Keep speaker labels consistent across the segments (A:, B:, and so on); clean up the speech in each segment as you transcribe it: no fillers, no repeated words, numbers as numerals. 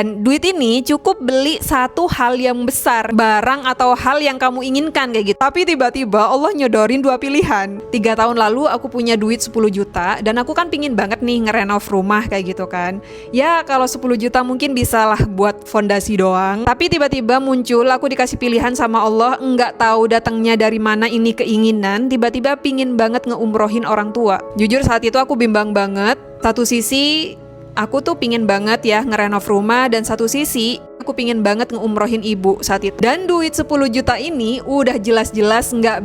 A: Dan duit ini cukup beli satu hal yang besar, barang atau hal yang kamu inginkan kayak gitu. Tapi tiba-tiba Allah nyodorin dua pilihan. 3 tahun lalu aku punya duit 10 juta dan aku kan pingin banget nih ngerenov rumah kayak gitu kan. Ya kalau 10 juta mungkin bisa lah buat fondasi doang. Tapi tiba-tiba muncul aku dikasih pilihan sama Allah, nggak tahu datangnya dari mana ini keinginan. Tiba-tiba pingin banget ngeumrohin orang tua. Jujur saat itu aku bimbang banget. Satu sisi aku tuh pingin banget ya ngerenov rumah, dan satu sisi aku pingin banget ngeumrohin ibu saat itu. Dan duit 10 juta ini udah jelas-jelas nggak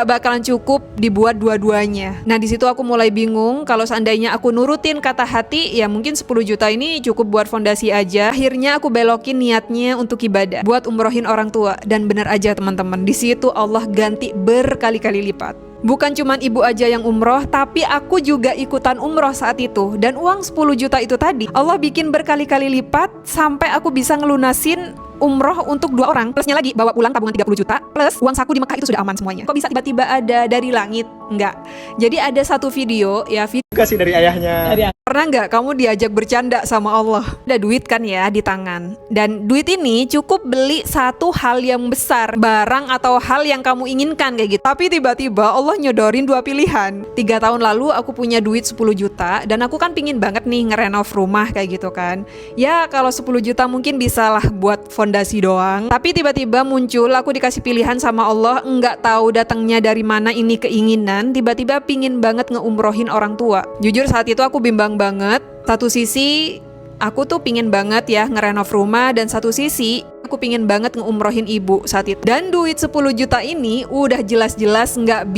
A: bakalan cukup dibuat dua-duanya. Nah di situ aku mulai bingung, kalau seandainya aku nurutin kata hati, ya mungkin 10 juta ini cukup buat fondasi aja. Akhirnya aku belokin niatnya untuk ibadah, buat umrohin orang tua. Dan benar aja teman-teman, di situ Allah ganti berkali-kali lipat. Bukan cuman ibu aja yang umroh, tapi aku juga ikutan umroh saat itu. Dan uang 10 juta itu tadi Allah bikin berkali-kali lipat sampai aku bisa ngelunasin umroh untuk 2 orang. Plusnya lagi bawa pulang tabungan 30 juta, plus uang saku di Mekah itu sudah aman semuanya. Kok bisa tiba-tiba ada dari langit? Enggak. Jadi ada satu video, ya video
B: kasih dari ayahnya.
A: Pernah nggak kamu diajak bercanda sama Allah? Ada duit kan ya di tangan. Dan duit ini cukup beli satu hal yang besar, barang atau hal yang kamu inginkan kayak gitu. Tapi tiba-tiba Allah nyodorin dua pilihan. 3 tahun lalu aku punya duit 10 juta dan aku kan pingin banget nih ngerenov rumah kayak gitu kan. Ya kalau 10 juta mungkin bisa lah buat fondasi doang. Tapi tiba-tiba muncul aku dikasih pilihan sama Allah, nggak tahu datangnya dari mana ini keinginan. Tiba-tiba pingin banget ngeumrohin orang tua. Jujur saat itu aku bimbang banget. Satu sisi aku tuh pingin banget ya ngerenov rumah, dan satu sisi aku pingin banget ngeumrohin ibu saat itu. Dan duit 10 juta ini udah jelas-jelas nggak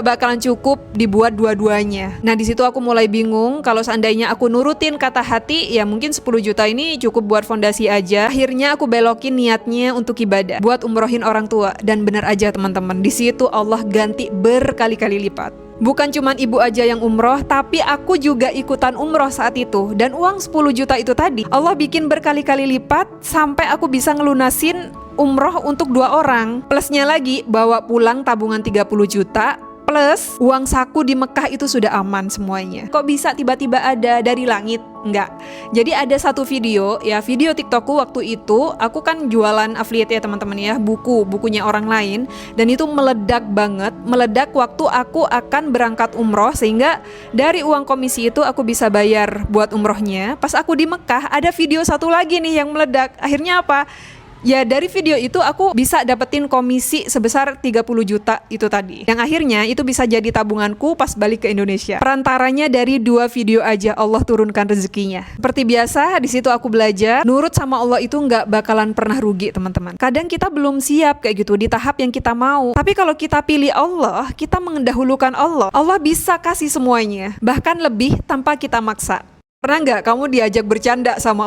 A: bakalan cukup dibuat dua-duanya. Nah di situ aku mulai bingung, kalau seandainya aku nurutin kata hati, ya mungkin 10 juta ini cukup buat fondasi aja. Akhirnya aku belokin niatnya untuk ibadah, buat umrohin orang tua. Dan benar aja teman-teman, di situ Allah ganti berkali-kali lipat. Bukan cuman ibu aja yang umroh, tapi aku juga ikutan umroh saat itu. Dan uang 10 juta itu tadi Allah bikin berkali-kali lipat sampai aku bisa ngelunasin umroh untuk 2 orang. Plusnya lagi bawa pulang tabungan 30 juta, plus uang saku di Mekah itu sudah aman semuanya. Kok bisa tiba-tiba ada dari langit? Enggak. Jadi ada satu video, ya video TikTokku waktu itu, aku kan jualan affiliate ya teman-teman ya, bukunya orang lain, dan itu meledak banget, meledak waktu aku akan berangkat umroh, sehingga dari uang komisi itu aku bisa bayar buat umrohnya. Pas aku di Mekah ada video satu lagi nih yang meledak. Akhirnya apa? Ya dari video itu aku bisa dapetin komisi sebesar 30 juta itu tadi. Yang akhirnya itu bisa jadi tabunganku pas balik ke Indonesia. Perantaranya dari 2 video aja Allah turunkan rezekinya. Seperti biasa di situ aku belajar, nurut sama Allah itu nggak bakalan pernah rugi teman-teman. Kadang kita belum siap kayak gitu di tahap yang kita mau. Tapi kalau kita pilih Allah, kita mendahulukan Allah, Allah bisa kasih semuanya. Bahkan lebih tanpa kita maksa. Pernah nggak kamu diajak bercanda sama Allah?